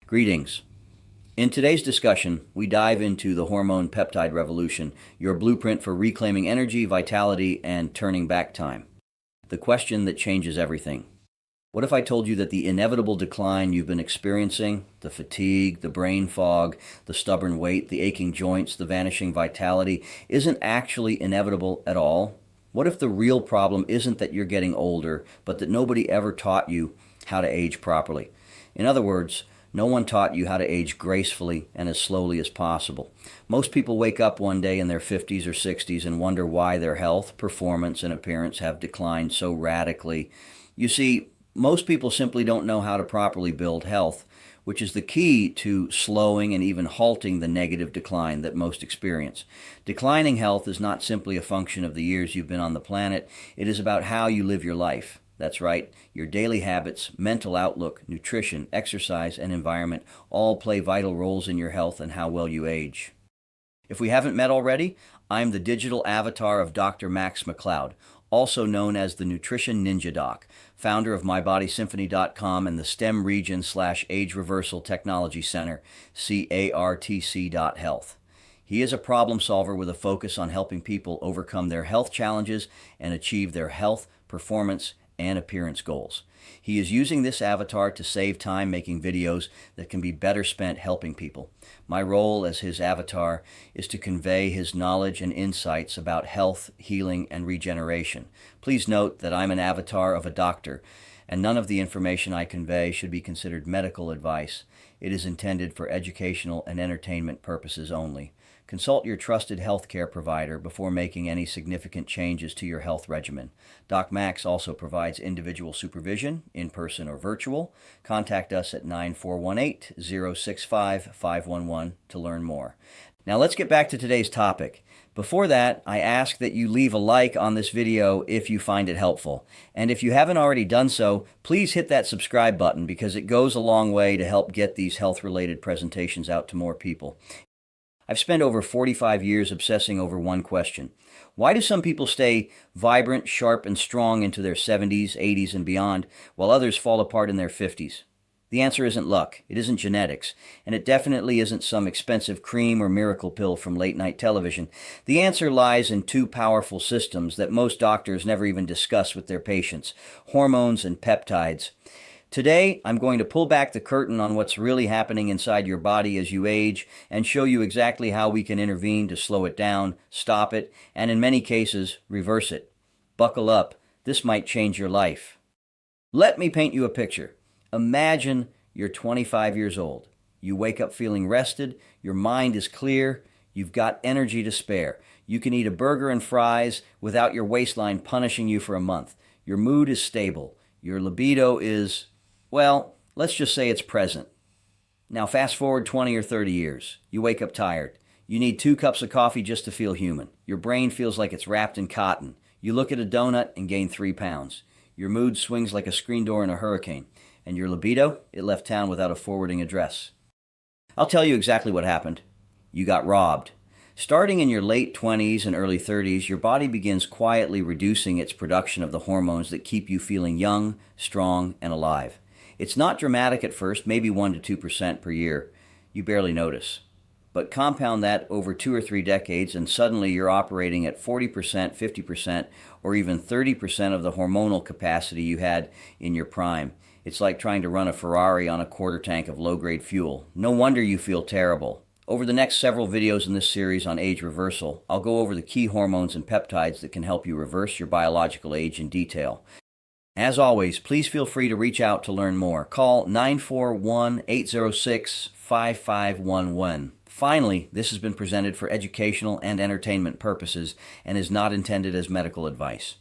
Greetings. In today's discussion, we dive into the Hormone-Peptide Revolution, your blueprint for reclaiming energy, vitality, and turning back time. The question that changes everything. What if I told you that the inevitable decline you've been experiencing, the fatigue, the brain fog, the stubborn weight, the aching joints, the vanishing vitality, isn't actually inevitable at all? What if the real problem isn't that you're getting older, but that nobody ever taught you how to age properly? In other words, no one taught you how to age gracefully and as slowly as possible. Most people wake up one day in their 50s or 60s and wonder why their health, performance, and appearance have declined so radically. You see, most people simply don't know how to properly build health, which is the key to slowing and even halting the negative decline that most experience. Declining health is not simply a function of the years you've been on the planet. It is about how you live your life. That's right, your daily habits, mental outlook, nutrition, exercise, and environment all play vital roles in your health and how well you age. If we haven't met already, I'm the digital avatar of Dr. Max McLeod, also known as the Nutrition Ninja Doc, founder of MyBodySymphony.com and the STEM Region/Age Reversal Technology Center, CARTC.health. He is a problem solver with a focus on helping people overcome their health challenges and achieve their health, performance, and appearance goals. He is using this avatar to save time making videos that can be better spent helping people. My role as his avatar is to convey his knowledge and insights about health, healing, and regeneration. Please note that I'm an avatar of a doctor, and none of the information I convey should be considered medical advice. It is intended for educational and entertainment purposes only. Consult your trusted healthcare provider before making any significant changes to your health regimen. Doc Max also provides individual supervision, in person or virtual. Contact us at 9418-065-511 to learn more. Now let's get back to today's topic. Before that, I ask that you leave a like on this video if you find it helpful. And if you haven't already done so, please hit that subscribe button because it goes a long way to help get these health-related presentations out to more people. I've spent over 45 years obsessing over one question. Why do some people stay vibrant, sharp, and strong into their 70s, 80s, and beyond, while others fall apart in their 50s? The answer isn't luck, it isn't genetics, and it definitely isn't some expensive cream or miracle pill from late-night television. The answer lies in two powerful systems that most doctors never even discuss with their patients: hormones and peptides. Today, I'm going to pull back the curtain on what's really happening inside your body as you age and show you exactly how we can intervene to slow it down, stop it, and in many cases, reverse it. Buckle up. This might change your life. Let me paint you a picture. Imagine you're 25 years old. You wake up feeling rested, your mind is clear, you've got energy to spare. You can eat a burger and fries without your waistline punishing you for a month. Your mood is stable. Your libido is, well, let's just say it's present. Now fast forward 20 or 30 years. You wake up tired. You need 2 cups of coffee just to feel human. Your brain feels like it's wrapped in cotton. You look at a donut and gain 3 pounds. Your mood swings like a screen door in a hurricane. And your libido, it left town without a forwarding address. I'll tell you exactly what happened. You got robbed. Starting in your late 20s and early 30s, your body begins quietly reducing its production of the hormones that keep you feeling young, strong, and alive. It's not dramatic at first, maybe 1% to 2% per year. You barely notice. But compound that over 2 or 3 decades and suddenly you're operating at 40%, 50%, or even 30% of the hormonal capacity you had in your prime. It's like trying to run a Ferrari on a quarter tank of low-grade fuel. No wonder you feel terrible. Over the next several videos in this series on age reversal, I'll go over the key hormones and peptides that can help you reverse your biological age in detail. As always, please feel free to reach out to learn more. Call 941-806-5511. Finally, this has been presented for educational and entertainment purposes and is not intended as medical advice.